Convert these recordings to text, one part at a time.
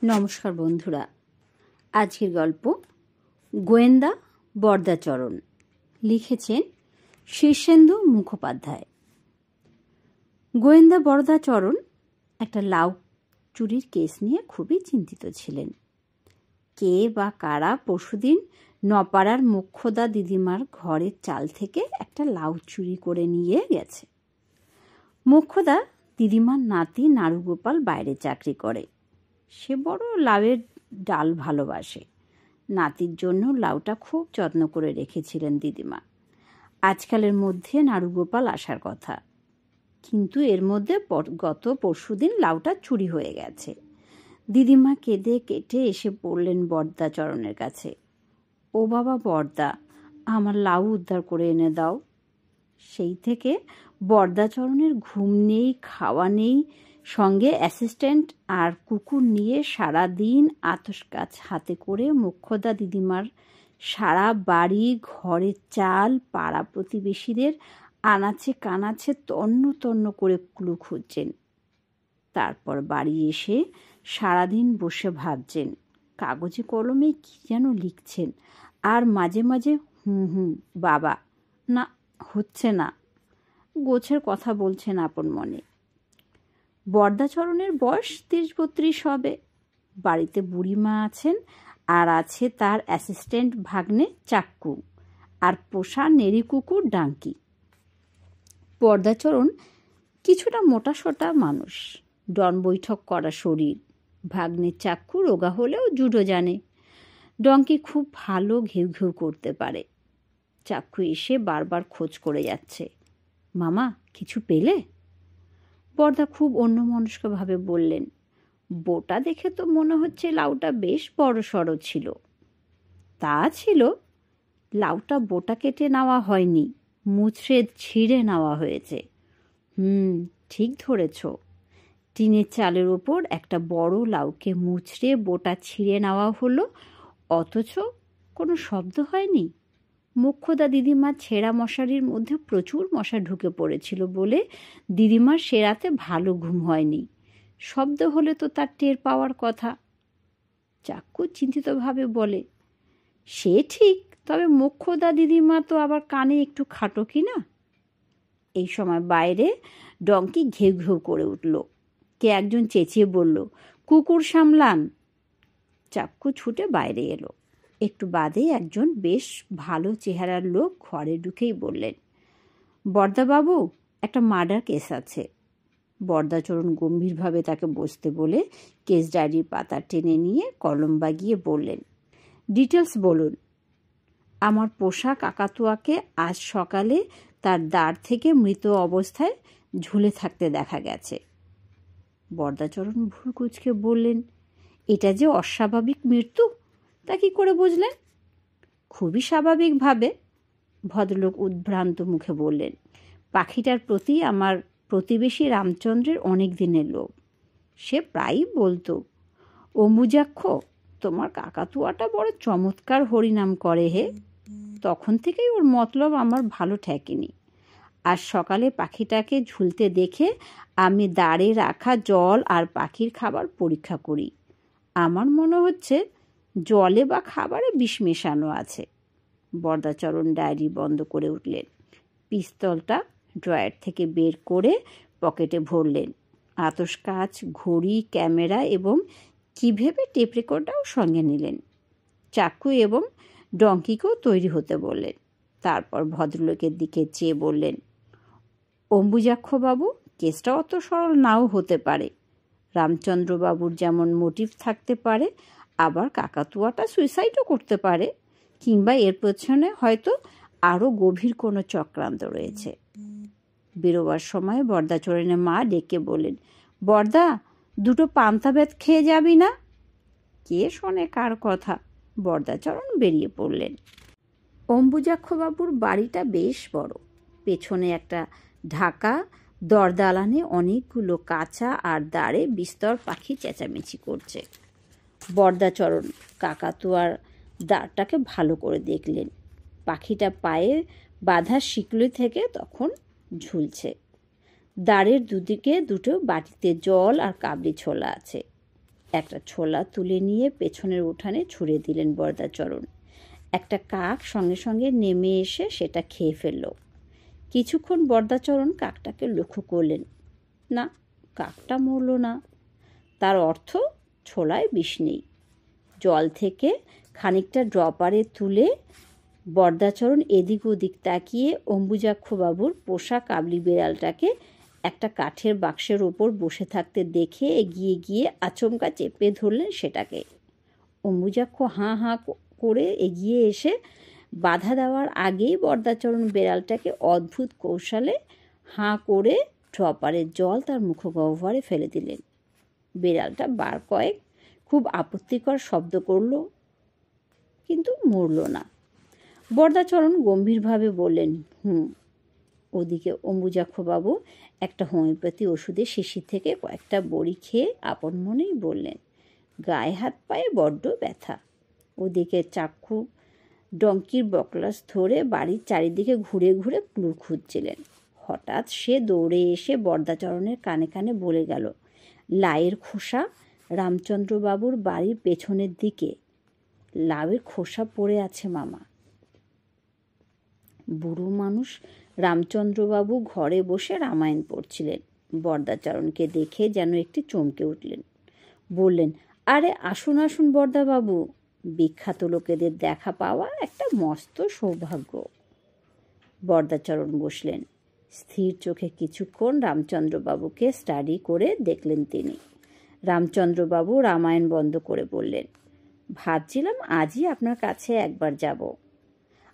নমস্কার বন্ধুরা, আজকের গল্প গোয়েন্দা বরদাচরণ। লিখেছেন শীর্ষেন্দু মুখোপাধ্যায়। গোয়েন্দা বরদাচরণ একটা লাউ চুরির কেস নিয়ে খুবই চিন্তিত ছিলেন। কে বা কারা পরশুদিন নপাড়ার মোক্ষদা দিদিমার ঘরের চাল থেকে একটা লাউ চুরি করে নিয়ে গেছে। মোক্ষদা দিদিমার নাতি নাড়ুগোপাল বাইরে চাকরি করে। সে বড় লাউয়ের ডাল ভালোবাসে। নাতির জন্য লাউটা খুব যত্ন করে রেখেছিলেন দিদিমা। আজকালের মধ্যে নাড়ুগোপাল আসার কথা, কিন্তু এর মধ্যে গত পরশুদিন লাউটা চুরি হয়ে গেছে। দিদিমা কেঁদে কেটে এসে পড়লেন বরদাচরণের কাছে। ও বাবা বরদা, আমার লাউ উদ্ধার করে এনে দাও। সেই থেকে বরদাচরণের ঘুম নেই, খাওয়া নেই, সঙ্গে অ্যাসিস্ট্যান্ট আর কুকুর নিয়ে সারাদিন আতস কাজ হাতে করে মোক্ষদা দিদিমার সারা বাড়ি, ঘরের চাল, পাড়া প্রতিবেশীদের আনাচে কানাচে তন্ন তন্ন করে ক্লু খুঁজছেন। তারপর বাড়ি এসে সারাদিন বসে ভাবছেন, কাগজে কলমে কি যেন লিখছেন, আর মাঝে মাঝে বাবা, না হচ্ছে না, গোছের কথা বলছেন আপন মনে। বরদাচরণের বয়স ৩০-৩২ হবে। বাড়িতে বুড়িমা আছেন, আর আছে তার অ্যাসিস্ট্যান্ট ভাগ্নে চাক্কু, আর পোষা নেড়ি কুকুর ডাঙ্কি। বরদাচরণ কিছুটা মোটাসোটা মানুষ, ডন বৈঠক করা শরীর। ভাগ্নে চাক্কু রোগা হলেও জুডো জানে। ডঙ্কি খুব ভালো ঘেউ ঘেউ করতে পারে। চাক্কু এসে বারবার খোঁজ করে যাচ্ছে, মামা কিছু পেলে? বরদা খুব অন্যমনস্কভাবে বললেন, বোটা দেখে তো মনে হচ্ছে লাউটা বেশ বড় সড়ো ছিল। তা ছিল, লাউটা বোটা কেটে নেওয়া হয়নি, মুচড়ে ছিঁড়ে নেওয়া হয়েছে। ঠিক ধরেছ। টিনের চালের ওপর একটা বড় লাউকে মুচড়ে বোটা ছিঁড়ে নেওয়া হলো, অথচ কোনো শব্দ হয়নি। মোক্ষদা দিদিমার ছেঁড়া মশারির মধ্যে প্রচুর মশা ঢুকে পড়েছিল বলে দিদিমার সে রাতে ভালো ঘুম হয়নি। শব্দ হলে তো তার টের পাওয়ার কথা। চাক্কু চিন্তিতভাবে বলে, সে ঠিক, তবে মোক্ষদা দিদিমা তো আবার কানে একটু খাটো কি না? এই সময় বাইরে ডঙ্কি ঘেউ ঘেউ করে উঠল। কে একজন চেঁচিয়ে বলল, কুকুর সামলান। চাক্কু ছুটে বাইরে এলো। একটু বাদে একজন বেশ ভালো চেহারার লোক ঘরে ঢুকেই বললেন, বরদাবাবু, একটা মার্ডার কেস আছে। বরদাচরণ গম্ভীরভাবে তাকে বসতে বলে কেস ডায়েরির পাতা টেনে নিয়ে কলম বাগিয়ে বললেন, ডিটেলস বলুন। আমার পোষা কাকাতুয়াকে আজ সকালে তার দাঁড় থেকে মৃত অবস্থায় ঝুলে থাকতে দেখা গেছে। বরদাচরণ ভুরু কুঁচকে বললেন, এটা যে অস্বাভাবিক মৃত্যু, তা কি করে বুঝলেন? খুবই স্বাভাবিকভাবে, ভদ্রলোক উদ্ভ্রান্ত মুখে বললেন। পাখিটার প্রতি আমার প্রতিবেশী রামচন্দ্রের অনেক দিনের লোভ। সে প্রায়ই বলতো, অম্বুজাক্ষ, তোমার কাকাতুয়াটা বড় চমৎকার হরিনাম করে হে। তখন থেকেই ওর মতলব আমার ভালো ঠেকেনি। আজ সকালে পাখিটাকে ঝুলতে দেখে আমি দাঁড়ে রাখা জল আর পাখির খাবার পরীক্ষা করি। আমার মনে হচ্ছে জলে বা খাবারে বিষ মেশানো আছে। বরদাচরণ ডায়েরি বন্ধ করে উঠলেন। পিস্তলটা ড্রয়ার থেকে বের করে পকেটে ভরলেন। আতস কাচ, ঘড়ি, ক্যামেরা এবং কি ভেবে টেপ রেকর্ডারও সঙ্গে নিলেন। চাক্কু এবং ডঙ্কিকেও তৈরি হতে বললেন। তারপর ভদ্রলোকের দিকে চেয়ে বললেন, অম্বুজাক্ষবাবু, কেসটা অত সরল নাও হতে পারে। রামচন্দ্রবাবুর যেমন মোটিভ থাকতে পারে, আবার কাকাতুয়াটা সুইসাইডও করতে পারে, কিংবা এর পেছনে হয়তো আরও গভীর কোনো চক্রান্ত রয়েছে। বেরোবার সময় বরদাচরণের মা ডেকে বললেন, বরদা, দুটো পান্তা ভাত খেয়ে যাবি না? কে শোনে কার কথা? বরদাচরণ বেরিয়ে পড়লেন। অম্বুজাক্ষবাবুর বাড়িটা বেশ বড়। পেছনে একটা ঢাকা, দরদালানে অনেকগুলো কাঁচা আর দাঁড়ে বিস্তর পাখি চেঁচামেচি করছে। বরদাচরণ কাকাতুয়ার দাঁড়টাকে ভালো করে দেখলেন। পাখিটা পায়ে বাঁধা শিকলি থেকে তখন ঝুলছে। দাঁড়ের দুদিকে দুটো বাটিতে জল আর কাবলি ছোলা আছে। একটা ছোলা তুলে নিয়ে পেছনের উঠানে ছুঁড়ে দিলেন বরদাচরণ। একটা কাক সঙ্গে সঙ্গে নেমে এসে সেটা খেয়ে ফেলল। কিছুক্ষণ বরদাচরণ কাকটাকে লক্ষ্য করলেন। না, কাকটা মরল না। তার অর্থ ছোলায় বিষ নেই। জল থেকে খানিকটা ড্রপারে তুলে বরদাচরণ এদিক ওদিক তাকিয়ে অম্বুজাক্ষবাবুর পোষা কাবলি বিড়ালটাকে একটা কাঠের বাক্সের ওপর বসে থাকতে দেখে এগিয়ে গিয়ে আচমকা চেপে ধরলেন সেটাকে। অম্বুজাক্ষ হাঁ হাঁ করে এগিয়ে এসে বাধা দেওয়ার আগেই বরদাচরণ বিড়ালটাকে অদ্ভুত কৌশলে হাঁ করে ড্রপারের জল তার মুখগহ্বরে ফেলে দিলেন। বিড়ালটা বার কয়েক খুব আপত্তিকর শব্দ করল, কিন্তু মরল না। বরদাচরণ গম্ভীরভাবে বললেন, ওদিকে অম্বুজাক্ষবাবু একটা হোমিওপ্যাথি ওষুধের শিশি থেকে কয়েকটা বড়ি খেয়ে আপন মনেই বললেন, গায়ে হাত পায়ে বড্ড ব্যথা। ওদিকে চাক্ষু ডঙ্কির বকলাস ধরে বাড়ির চারিদিকে ঘুরে ঘুরে ক্লু খুঁজছিলেন। হঠাৎ সে দৌড়ে এসে বরদাচরণের কানে কানে বলে গেল, লাউয়ের খোসা রামচন্দ্রবাবুর বাড়ির পেছনের দিকে লাউয়ের খোসা পড়ে আছে মামা। বুড়ো মানুষ রামচন্দ্রবাবু ঘরে বসে রামায়ণ পড়ছিলেন। বরদাচরণকে দেখে যেন একটি চমকে উঠলেন। বললেন, আরে আসুন আসুন বরদাবাবু, বিখ্যাত লোকেদের দেখা পাওয়া একটা মস্ত সৌভাগ্য। বরদাচরণ বসলেন। স্থির চোখে কিছুক্ষণ রামচন্দ্রবাবুকে স্টাডি করে দেখলেন তিনি। রামচন্দ্রবাবু রামায়ণ বন্ধ করে বললেন, ভাবছিলাম আজই আপনার কাছে একবার যাব।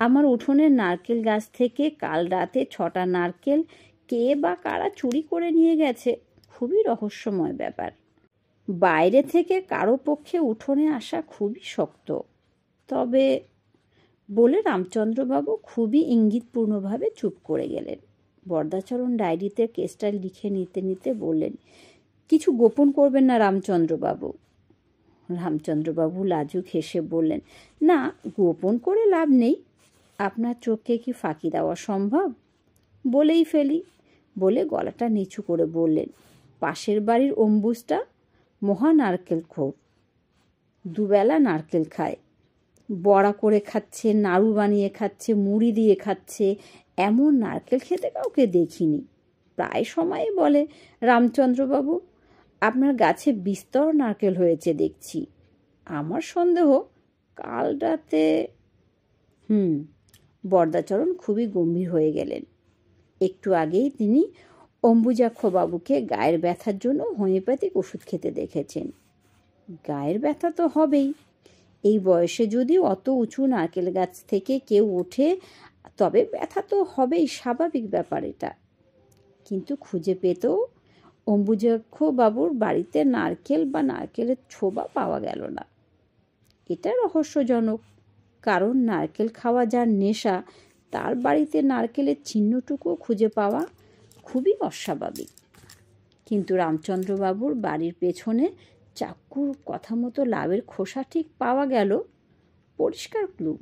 আমার উঠোনের নারকেল গাছ থেকে কাল রাতে 6টা নারকেল কে বা কারা চুরি করে নিয়ে গেছে। খুবই রহস্যময় ব্যাপার। বাইরে থেকে কারো পক্ষে উঠোনে আসা খুবই শক্ত। তবে বলে রামচন্দ্রবাবু খুবই ইঙ্গিতপূর্ণভাবে চুপ করে গেলেন। বরদাচরণ ডায়েরিতে কেসটা লিখে নিতে নিতে বললেন, কিছু গোপন করবেন না রামচন্দ্রবাবু। রামচন্দ্রবাবু লাজুক হেসে বললেন, না, গোপন করে লাভ নেই। আপনার চোখকে কি ফাঁকি দেওয়া সম্ভব? বলেই ফেলি। বলে গলাটা নিচু করে বললেন, পাশের বাড়ির অম্বুজটা মহা নারকেল খোর। দুবেলা নারকেল খায়, বড়া করে খাচ্ছে, নাড়ু বানিয়ে খাচ্ছে, মুড়ি দিয়ে খাচ্ছে। এমন নারকেল খেতে কাউকে দেখিনি। প্রায় সময়ই বলে, রামচন্দ্রবাবু আপনার গাছে বিস্তর নারকেল হয়েছে দেখছি। আমার সন্দেহ কাল রাতে। বরদাচরণ খুবই গম্ভীর হয়ে গেলেন। একটু আগেই তিনি অম্বুজাক্ষবাবুকে গায়ের ব্যথার জন্য হোমিওপ্যাথিক ওষুধ খেতে দেখেছেন। গায়ের ব্যথা তো হবেই। এই বয়সে যদি অত উঁচু নারকেল গাছ থেকে কেউ ওঠে তবে ব্যথা তো হবেই, স্বাভাবিক ব্যাপার এটা। কিন্তু খুঁজে পেতেও অম্বুজাক্ষবাবুর বাড়িতে নারকেল বা নারকেলের ছোবা পাওয়া গেল না। এটা রহস্যজনক, কারণ নারকেল খাওয়া যার নেশা তার বাড়িতে নারকেলের চিহ্নটুকুও খুঁজে পাওয়া খুবই অস্বাভাবিক। কিন্তু রামচন্দ্রবাবুর বাড়ির পেছনে চাক্ষুর কথা মতো লাউয়ের খোসা ঠিক পাওয়া গেল, পরিষ্কার ক্লু।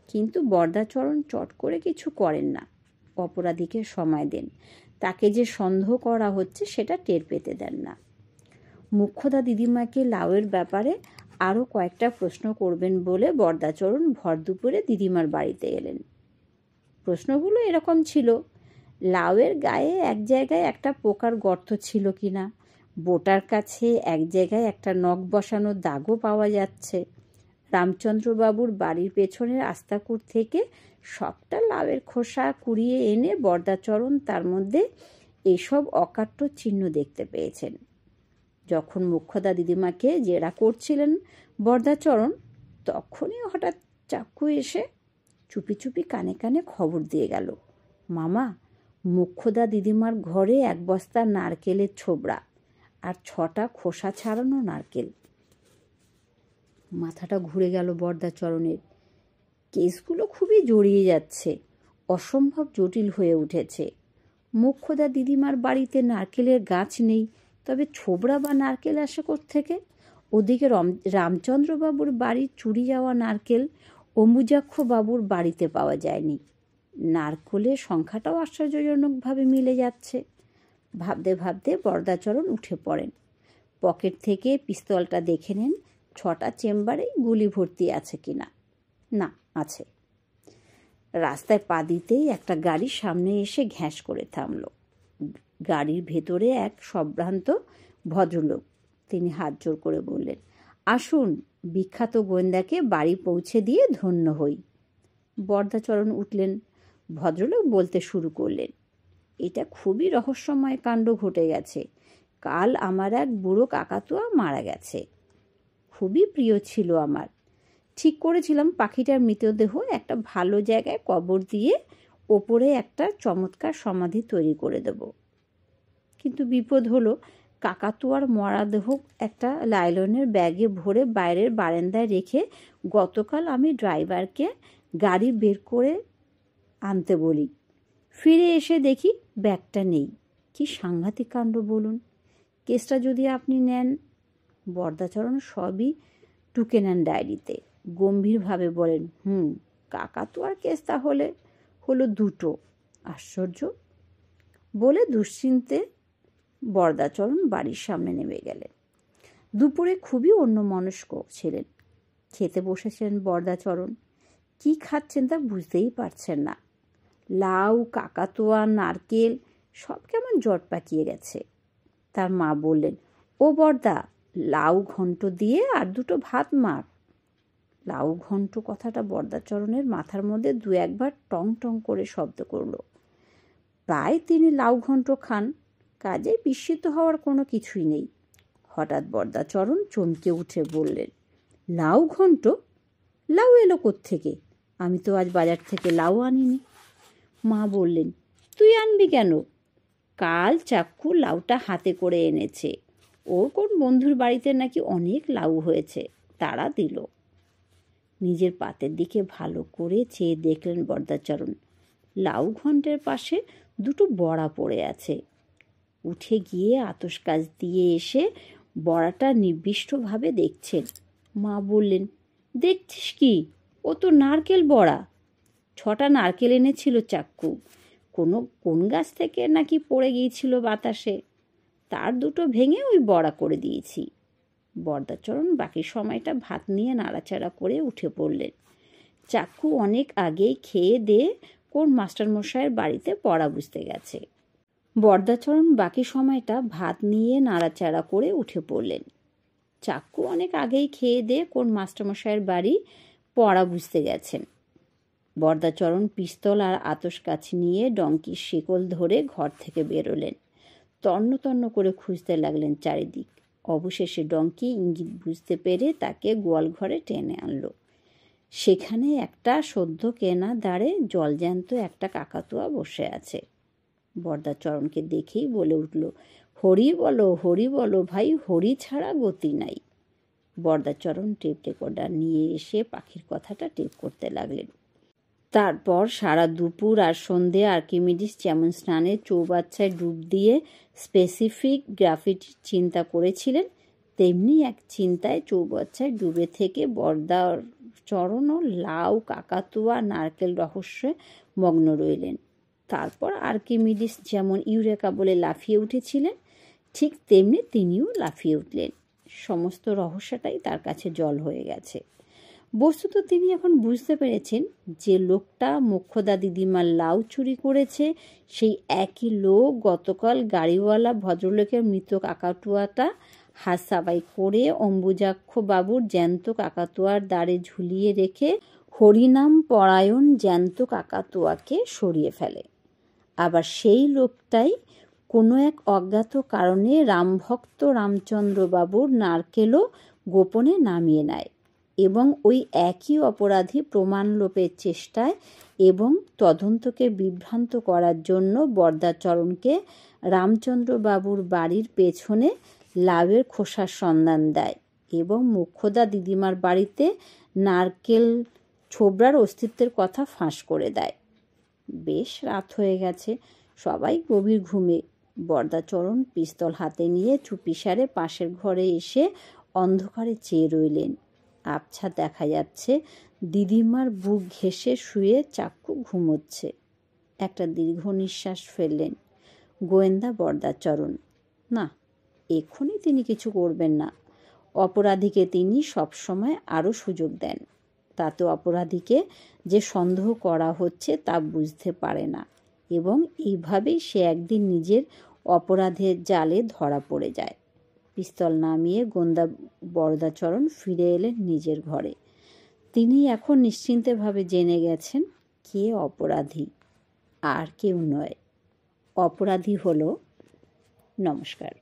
কিন্তু বরদাচরণ চট করে কিছু করেন না। অপরাধীকে সময় দেন, তাকে যে সন্দেহ করা হচ্ছে সেটা টের পেতে দেন না। মুখ্যদা দিদিমাকে লাউয়ের ব্যাপারে আরও কয়েকটা প্রশ্ন করবেন বলে বরদাচরণ ভর দুপুরে দিদিমার বাড়িতে এলেন। প্রশ্নগুলো এরকম ছিল, লাউয়ের গায়ে এক জায়গায় একটা পোকার গর্ত ছিল কিনা, বোটার কাছে এক জায়গায় একটা নখ বসানো দাগও পাওয়া যাচ্ছে। রামচন্দ্রবাবুর বাড়ির পেছনের আস্তাকুর থেকে সবটা লাউয়ের খোসা কুড়িয়ে এনে বরদাচরণ তার মধ্যে এসব অকাট্য চিহ্ন দেখতে পেয়েছেন। যখন মুখ্যদা দিদিমাকে জেরা করছিলেন বরদাচরণ, তখনই হঠাৎ চাক্ষু এসে চুপি চুপি কানে কানে খবর দিয়ে গেল, মামা, মুখ্যদা দিদিমার ঘরে 1 বস্তা নারকেলের ছোবড়া আর 6টা খোসা ছাড়ানো নারকেল। মাথাটা ঘুরে গেল বরদাচরণের। কেসগুলো খুবই জড়িয়ে যাচ্ছে, অসম্ভব জটিল হয়ে উঠেছে। মুখ্যদা দিদিমার বাড়িতে নারকেলের গাছ নেই, তবে ছোবড়া বা নারকেল আসে কোত্থেকে? ওদিকে রামচন্দ্রবাবুর বাড়ির চুরি যাওয়া নারকেল অম্বুজাক্ষবাবুর বাড়িতে পাওয়া যায়নি। নারকেলের সংখ্যাটাও আশ্চর্যজনকভাবে মিলে যাচ্ছে। ভাবতে ভাবতে বরদাচরণ উঠে পড়েন। পকেট থেকে পিস্তলটা দেখে নেন 6টা চেম্বারে গুলি ভর্তি আছে কিনা। না, আছে। রাস্তায় পা দিতেই একটা গাড়ির সামনে এসে ঘ্যাঁস করে থামলো। গাড়ির ভেতরে এক সম্ভ্রান্ত ভদ্রলোক। তিনি হাত জোড় করে বললেন, আসুন, বিখ্যাত গোয়েন্দাকে বাড়ি পৌঁছে দিয়ে ধন্য হই। বরদাচরণ উঠলেন। ভদ্রলোক বলতে শুরু করলেন, এটা খুবই রহস্যময় কাণ্ড ঘটে গেছে। কাল আমার এক বুড়ো কাকাতুয়া মারা গেছে। খুবই প্রিয় ছিল আমার। ঠিক করেছিলাম পাখিটার মৃতদেহ একটা ভালো জায়গায় কবর দিয়ে ওপরে একটা চমৎকার সমাধি তৈরি করে দেব। কিন্তু বিপদ হলো, কাকাতুয়ার মরাদেহ একটা লাইলনের ব্যাগে ভরে বাইরের বারান্দায় রেখে গতকাল আমি ড্রাইভারকে গাড়ি বের করে আনতে বলি। ফিরে এসে দেখি ব্যাগটা নেই। কি সাংঘাতিক কাণ্ড বলুন। কেসটা যদি আপনি নেন। বরদাচরণ সবই টুকে নেন ডায়েরিতে। গম্ভীরভাবে বলেন, কাকাতুয়ার কেস তাহলে হলো দুটো। আশ্চর্য। বলে দুশ্চিন্তে বরদাচরণ বাড়ির সামনে নেমে গেলেন। দুপুরে খুবই অন্যমনস্ক ছিলেন। খেতে বসেছেন বরদাচরণ। কি খাচ্ছেন তা বুঝতেই পারছেন না। লাউ, কাকাতুয়া, নারকেল সব কেমন জট পাকিয়ে গেছে। তার মা বললেন, ও বরদা, লাউ ঘন্ট দিয়ে আর দুটো ভাত মাখ। লাউ ঘন্ট কথাটা বরদাচরণের মাথার মধ্যে 2-1 বার টং টং করে শব্দ করল। প্রায় তিনি লাউ ঘন্ট খান, কাজে বিস্মিত হওয়ার কোনো কিছুই নেই। হঠাৎ বরদাচরণ চমকে উঠে বললেন, লাউ ঘন্ট? লাউ এলো কোত্থেকে? আমি তো আজ বাজার থেকে লাউ আনিনি। মা বললেন, তুই আনবি কেন? কাল চাক্কু লাউটা হাতে করে এনেছে। ওর কোন বন্ধুর বাড়িতে নাকি অনেক লাউ হয়েছে, তারা দিল। নিজের পাতের দিকে ভালো করে চেয়ে দেখলেন বরদাচরণ, লাউ ঘন্টের পাশে দুটো বড়া পড়ে আছে। উঠে গিয়ে আতস কাজ দিয়ে এসে বড়াটা নির্বিষ্টভাবে দেখছেন। মা বললেন, দেখছিস কি? ও তো নারকেল বড়া। 6টা নারকেল এনেছিল চাক্কু। কোন গাছ থেকে নাকি পড়ে গিয়েছিল বাতাসে, তার দুটো ভেঙে ওই বড়া করে দিয়েছি। বরদাচরণ বাকি সময়টা ভাত নিয়ে নাড়াচাড়া করে উঠে পড়লেন। চাক্কু অনেক আগেই খেয়ে দিয়ে কোন মাস্টারমশাইয়ের বাড়িতে পড়া বুঝতে গেছে। বরদাচরণ বাকি সময়টা ভাত নিয়ে নাড়াচাড়া করে উঠে পড়লেন। চাক্কু অনেক আগেই খেয়ে দিয়ে কোন মাস্টারমশাইয়ের বাড়ি পড়া বুঝতে গেছেন। বরদাচরণ পিস্তল আর আতস কাছ নিয়ে ডঙ্কির শিকল ধরে ঘর থেকে বেরোলেন। তন্ন তন্ন করে খুঁজতে লাগলেন চারিদিক। অবশেষে ডঙ্কি ইঙ্গিত বুঝতে পেরে তাকে গোয়াল ঘরে টেনে আনলো। সেখানে একটা সদ্য কেনা দাঁড়ে জলজ্যান্ত একটা কাকাতুয়া বসে আছে। বরদাচরণকে দেখেই বলে উঠল, হরি বলো ভাই, হরি ছাড়া গতি নাই। বরদাচরণ টেপ রেকর্ডার নিয়ে এসে পাখির কথাটা টেপ করতে লাগলেন। তারপর সারা দুপুর আর সন্ধে আর্কিমিডিস যেমন স্নানের চৌবাচ্চায় ডুব দিয়ে স্পেসিফিক গ্রাফিটির চিন্তা করেছিলেন, তেমনি এক চিন্তায় চৌবাচ্চায় ডুবে থেকে বরদাচরণও লাউ, কাকাতুয়া, নারকেল রহস্যে মগ্ন রইলেন। তারপর আর্কিমিডিস যেমন ইউরেকা বলে লাফিয়ে উঠেছিলেন, ঠিক তেমনি তিনিও লাফিয়ে উঠলেন। সমস্ত রহস্যটাই তার কাছে জল হয়ে গেছে। বস্তুত তিনি এখন বুঝতে পেরেছেন যে লোকটা মোক্ষদা দিদিমার লাউ চুরি করেছে সেই একই লোক গতকাল গাড়িওয়ালা ভদ্রলোকের মৃত কাকাতুয়াটা হাত সাবাই করে অম্বুজাক্ষ বাবুর জ্যান্ত কাকাতুয়ার দাঁড়ে ঝুলিয়ে রেখে হরিনাম পরায়ণ জ্যান্ত কাকাতুয়াকে সরিয়ে ফেলে। আবার সেই লোকটাই কোনো এক অজ্ঞাত কারণে রামভক্ত রামচন্দ্রবাবুর নারকেলও গোপনে নামিয়ে নেয় এবং ওই একই অপরাধী প্রমাণ লোপের চেষ্টায় এবং তদন্তকে বিভ্রান্ত করার জন্য বরদাচরণকে রামচন্দ্রবাবুর বাড়ির পেছনে লাউয়ের খোসার সন্ধান দেয় এবং মোক্ষদা দিদিমার বাড়িতে নারকেল ছোবড়ার অস্তিত্বের কথা ফাঁস করে দেয়। বেশ রাত হয়ে গেছে, সবাই গভীর ঘুমে। বরদাচরণ পিস্তল হাতে নিয়ে চুপিসারে পাশের ঘরে এসে অন্ধকারে চেয়ে রইলেন। আবছা দেখা যাচ্ছে দিদিমার বুক ঘেঁষে শুয়ে চাক্কু ঘুমোচ্ছে। একটা দীর্ঘ নিঃশ্বাস ফেললেন গোয়েন্দা বরদাচরণ। না, এক্ষুনি তিনি কিছু করবেন না। অপরাধীকে তিনি সবসময় আরও সুযোগ দেন। তাতে অপরাধীকে যে সন্দেহ করা হচ্ছে তা বুঝতে পারে না, এবং এইভাবেই সে একদিন নিজের অপরাধের জালে ধরা পড়ে যায়। পিস্তল নামিয়ে গোয়েন্দা বরদাচরণ ফিরে এলেন নিজের ঘরে। তিনি এখন নিশ্চিন্তভাবে জেনে গেছেন কে অপরাধী, আর কেউ নয়। অপরাধী হলো। নমস্কার।